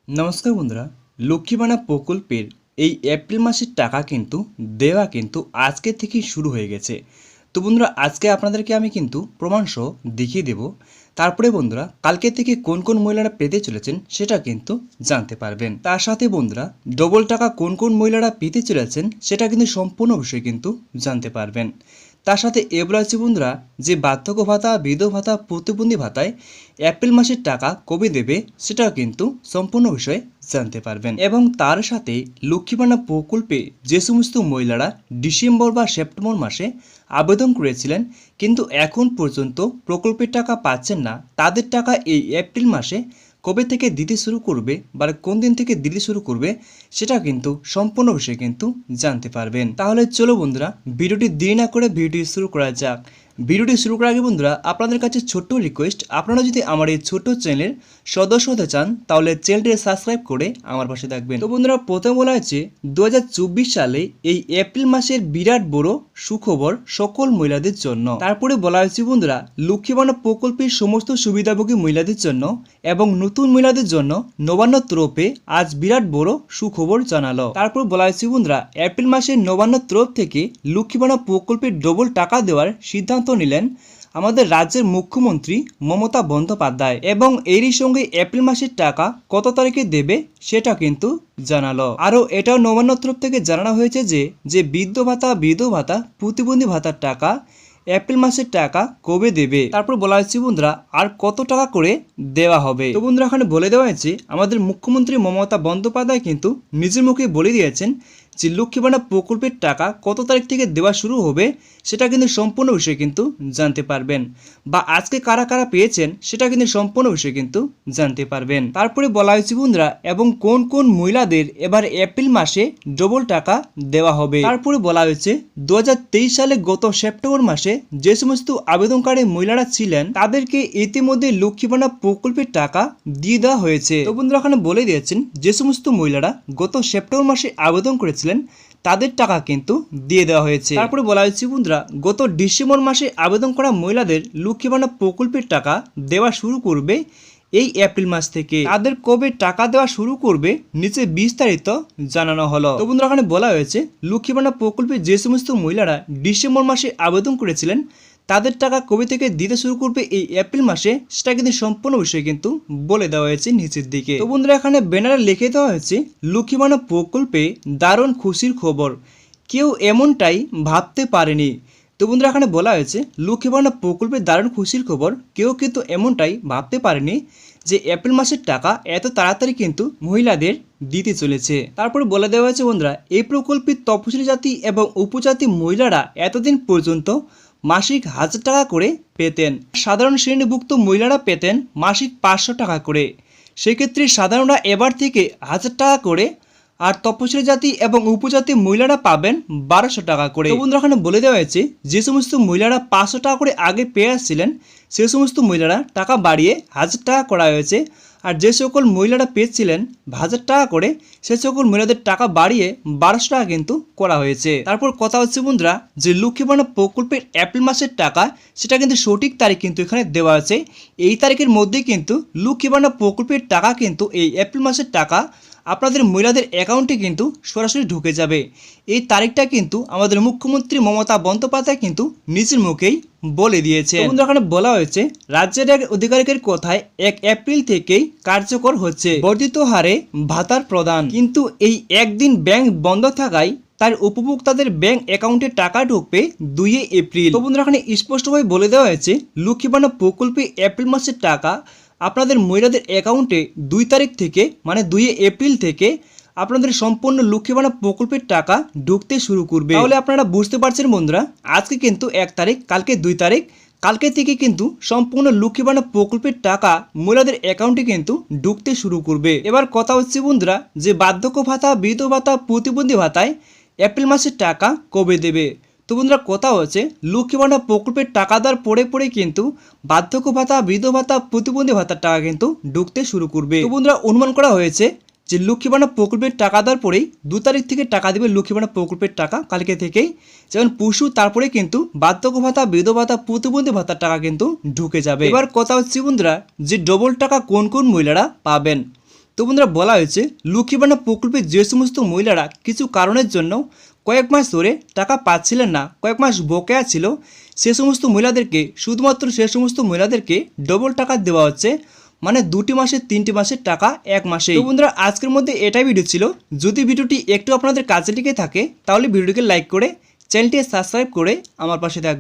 নমস্কার বন্ধুরা, লক্ষ্মীবানা প্রকল্পের এই এপ্রিল মাসের টাকা কিন্তু দেওয়া কিন্তু আজকে থেকেই শুরু হয়ে গেছে। তো বন্ধুরা, আজকে আপনাদেরকে আমি কিন্তু প্রমাণসহ দেখিয়ে দেব। তারপরে বন্ধুরা, কালকে থেকে কোন কোন মহিলারা পেতে চলেছেন সেটা কিন্তু জানতে পারবেন। তার সাথে বন্ধুরা, ডবল টাকা কোন কোন মহিলারা পেতে চলেছেন সেটা কিন্তু সম্পূর্ণ বিষয় কিন্তু জানতে পারবেন। তার সাথে এবার আছে বন্ধুরা, যে বার্ধক্য ভাতা, বিধবা ভাতা, প্রতিবন্ধী ভাতায় এপ্রিল মাসের টাকা কবে দেবে সেটাও কিন্তু সম্পূর্ণ বিষয়ে জানতে পারবেন। এবং তার সাথে লক্ষ্মীবানা প্রকল্পে যে সমস্ত মহিলারা ডিসেম্বর বা সেপ্টেম্বর মাসে আবেদন করেছিলেন কিন্তু এখন পর্যন্ত প্রকল্পের টাকা পাচ্ছেন না, তাদের টাকা এই এপ্রিল মাসে কবে থেকে দিতে শুরু করবে বা কোন দিন থেকে দিতে শুরু করবে সেটা কিন্তু সম্পূর্ণ বিষয়ে কিন্তু জানতে পারবেন। তাহলে চলো বন্ধুরা, ভিডিওটি দেরি না করে ভিডিওটি শুরু করা যাক। ভিডিওটি শুরু করার আগে বন্ধুরা, আপনাদের কাছে ছোট্ট রিকোয়েস্ট, আপনারা যদি আমার এই ছোট্ট চ্যানেলের সদস্য হতে চান তাহলে চ্যানেলটি সাবস্ক্রাইব করে আমার পাশে থাকবেন। তো বন্ধুরা, প্রথম বলা হয়েছে 2024 সালে এই এপ্রিল মাসের বিরাট বড় সুখবর সকল মহিলাদের জন্য। তারপরে বলা হয়েছে বন্ধুরা, লক্ষ্মীবানা প্রকল্পের সমস্ত সুবিধাভোগী মহিলাদের জন্য এবং নতুন মহিলাদের জন্য নবান্ন তরফে আজ বিরাট বড় সুখবর জানালো। তারপর বলা হয়েছে বন্ধুরা, এপ্রিল মাসের নবান্ন তরফ থেকে লক্ষ্মীবানা প্রকল্পের ডবল টাকা দেওয়ার সিদ্ধান্ত নিলেন আমাদের রাজ্যের মুখ্যমন্ত্রী মমতা বন্দ্যোপাধ্যায়। এবং এরই সঙ্গে এপ্রিল মাসের টাকা কত তারিখে দেবে সেটা কিন্তু জানালো। আরও এটাও নবান্ন তরফ থেকে জানানো হয়েছে যে বৃদ্ধ ভাতা, বিধবা ভাতা, প্রতিবন্ধী ভাতার টাকা এপ্রিল মাসের টাকা কবে দেবে। তারপর বলা হয়েছে বন্ধুরা, আর কত টাকা করে দেওয়া হবে। তো বন্ধুরা, এখানে বলে দেওয়া হয়েছে আমাদের মুখ্যমন্ত্রী মমতা বন্দ্যোপাধ্যায় কিন্তু নিজের মুখে বলে দিয়েছেন যে লক্ষ্মীবানা প্রকল্পের টাকা কত তারিখ থেকে দেওয়া শুরু হবে সেটা কিন্তু সম্পূর্ণ বিষয় কিন্তু জানতে পারবেন, বা আজকে কারা কারা পেয়েছেন সেটা কিন্তু সম্পূর্ণ বিষয় কিন্তু জানতে পারবেন। তারপরে বলা হয়েছে বন্ধুরা, এবং কোন কোন মহিলাদের এবার এপ্রিল মাসে ডবল টাকা দেওয়া হবে। তারপরে বলা হয়েছে 2023 সালে গত সেপ্টেম্বর মাসে যে সমস্ত আবেদনকারী মহিলারা ছিলেন তাদেরকে ইতিমধ্যে লক্ষ্মীবানা প্রকল্পের টাকা দিয়ে দেওয়া হয়েছে। তো বন্ধুরা, এখানে বলে দিয়েছেন যে সমস্ত মহিলারা গত সেপ্টেম্বর মাসে আবেদন করেছিলেন তাদের টাকা কিন্তু দিয়ে দেওয়া হয়েছে। তারপরে বলা হয়েছে বন্ধুরা, গত ডিসেম্বর মাসে আবেদন করা মহিলাদের লক্ষ্মীবানা প্রকল্পের টাকা দেওয়া শুরু করবে এই এপ্রিল মাস থেকে। তাদের কবে টাকা দেওয়া শুরু করবে নিচে বিস্তারিত জানানো হলো। তো বন্ধুরা, এখানে বলা হয়েছে লক্ষ্মীবানা প্রকল্পে যে সমস্ত মহিলারা ডিসেম্বর মাসে আবেদন করেছিলেন তাদের টাকা কবে থেকে দিতে শুরু করবে এই এপ্রিল মাসে সেটা কিন্তু সম্পূর্ণ বিষয় কিন্তু বলে দেওয়া হয়েছে নিচের দিকে। তো বন্ধুরা, এখানে ব্যানারে লিখে দেওয়া হয়েছে লক্ষ্মীবানা প্রকল্পে দারুণ খুশির খবর, কেউ এমনটাই ভাবতে পারেনি। তো বন্ধুরা, এখানে বলা হয়েছে লক্ষ্মীবানা প্রকল্পে দারুণ খুশির খবর, কেউ কিন্তু এমনটাই ভাবতে পারেনি যে এপ্রিল মাসের টাকা এত তাড়াতাড়ি কিন্তু মহিলাদের দিতে চলেছে। তারপরে বলে দেওয়া হয়েছে বন্ধুরা, এই প্রকল্পের তফসিলি জাতি এবং উপজাতি মহিলারা এতদিন পর্যন্ত মাসিক 1000 টাকা করে পেতেন। সাধারণ শ্রেণীভুক্ত মহিলারা পেতেন মাসিক 500 টাকা করে। সেক্ষেত্রে সাধারণরা এবার থেকে 1000 টাকা করে, আর তপশিলি জাতি এবং উপজাতি মহিলারা পাবেন 1200 টাকা করে। তো বন্ধুরা, এখানে বলে দেওয়া হয়েছে যে সমস্ত মহিলারা 500 টাকা করে আগে পেয়ে আসছিলেন সে সমস্ত মহিলারা টাকা বাড়িয়ে 1000 টাকা করা হয়েছে, আর যে সকল মহিলারা পেয়েছিলেন 1000 টাকা করে সে সকল মহিলাদের টাকা বাড়িয়ে 1200 টাকা কিন্তু করা হয়েছে। তারপর কথা হচ্ছে বন্ধুরা, যে লক্ষ্মীবানা প্রকল্পের এপ্রিল মাসের টাকা সেটা কিন্তু সঠিক তারিখ কিন্তু এখানে দেওয়া আছে। এই তারিখের মধ্যেই কিন্তু লক্ষ্মীবানা প্রকল্পের টাকা কিন্তু এই এপ্রিল মাসের টাকা আপনাদের মহিলাদের অ্যাকাউন্টে কিন্তু সরাসরি ঢুকে যাবে। এই তারিখটা কিন্তু আমাদের মুখ্যমন্ত্রী মমতা বন্দ্যোপাধ্যায় কিন্তু নিজের মুখেই বলে দিয়েছে। বন্ধুরা, এখানে বলা হয়েছে রাজ্যের এক আধিকারিকের কথায় 1 এপ্রিল থেকেই কার্যকর হচ্ছে বর্ধিত হারে ভাতার প্রদান। কিন্তু এই একদিন ব্যাংক বন্ধ থাকায় তার উপভোক্তাদের ব্যাংক অ্যাকাউন্টে টাকা ঢুকবে 2 এপ্রিল। তো বন্ধুরা, এখানে স্পষ্টভাবে বলে দেওয়া হয়েছে লক্ষ্মীবানা প্রকল্পে এপ্রিল মাসের টাকা আপনাদের মহিলাদের অ্যাকাউন্টে 2 তারিখ থেকে মানে 2 এপ্রিল থেকে আপনাদের সম্পূর্ণ লক্ষ্মীবানা প্রকল্পের টাকা ঢুকতে শুরু করবে। তাহলে আপনারা বুঝতে পারছেন বন্ধুরা, আজকে কিন্তু 1 তারিখ, কালকে 2 তারিখ, কালকে থেকে কিন্তু সম্পূর্ণ লক্ষ্মীবানা প্রকল্পের টাকা মহিলাদের অ্যাকাউন্টে কিন্তু ঢুকতে শুরু করবে। এবার কথা হচ্ছে বন্ধুরা, যে বার্ধক্য ভাতা, বিধবা ভাতা, প্রতিবন্ধী ভাতায় এপ্রিল মাসের টাকা কবে দেবে। তো বন্ধুরা, কথা হচ্ছে লক্ষ্মীবানা প্রকল্পের টাকা দেওয়ার পরে কিন্তু বার্ধক্য ভাতা, বিধবা ভাতা, প্রতিবন্ধী ভাতার টাকা কিন্তু ঢুকতে শুরু করবে। তো বন্ধুরা, অনুমান করা হয়েছে যে লক্ষ্মীবানা প্রকল্পের টাকা দেওয়ার পরেই 2 তারিখ থেকে টাকা দেবে লক্ষ্মীবানা প্রকল্পের টাকা, কালকে থেকেই যেমন পশু, তারপরে কিন্তু বার্ধক্য ভাতা, বিধবা ভাতা, প্রতিবন্ধী ভাতার টাকা কিন্তু ঢুকে যাবে। এবার কথা হচ্ছে বন্ধুরা, যে ডবল টাকা কোন কোন মহিলারা পাবেন। তো বন্ধুরা বলা হয়েছে লক্ষ্মী ভাণ্ডার প্রকল্পে যে সমস্ত মহিলারা কিছু কারণের জন্য কয়েক মাস ধরে টাকা পাচ্ছিলেন না, কয়েক মাস বকেয়া ছিল, সে সমস্ত মহিলাদেরকে শুধুমাত্র সে সমস্ত মহিলাদেরকে ডবল টাকা দেওয়া হচ্ছে, মানে 2টি মাসের 3টি মাসের টাকা এক মাসে। তো বন্ধুরা আজকের মধ্যে এটাই ভিডিও ছিল। যদি ভিডিওটি একটু আপনাদের কাছে লেগে থাকে তাহলে ভিডিওটিকে লাইক করে চ্যানেলটি সাবস্ক্রাইব করে আমার পাশে থাকবেন।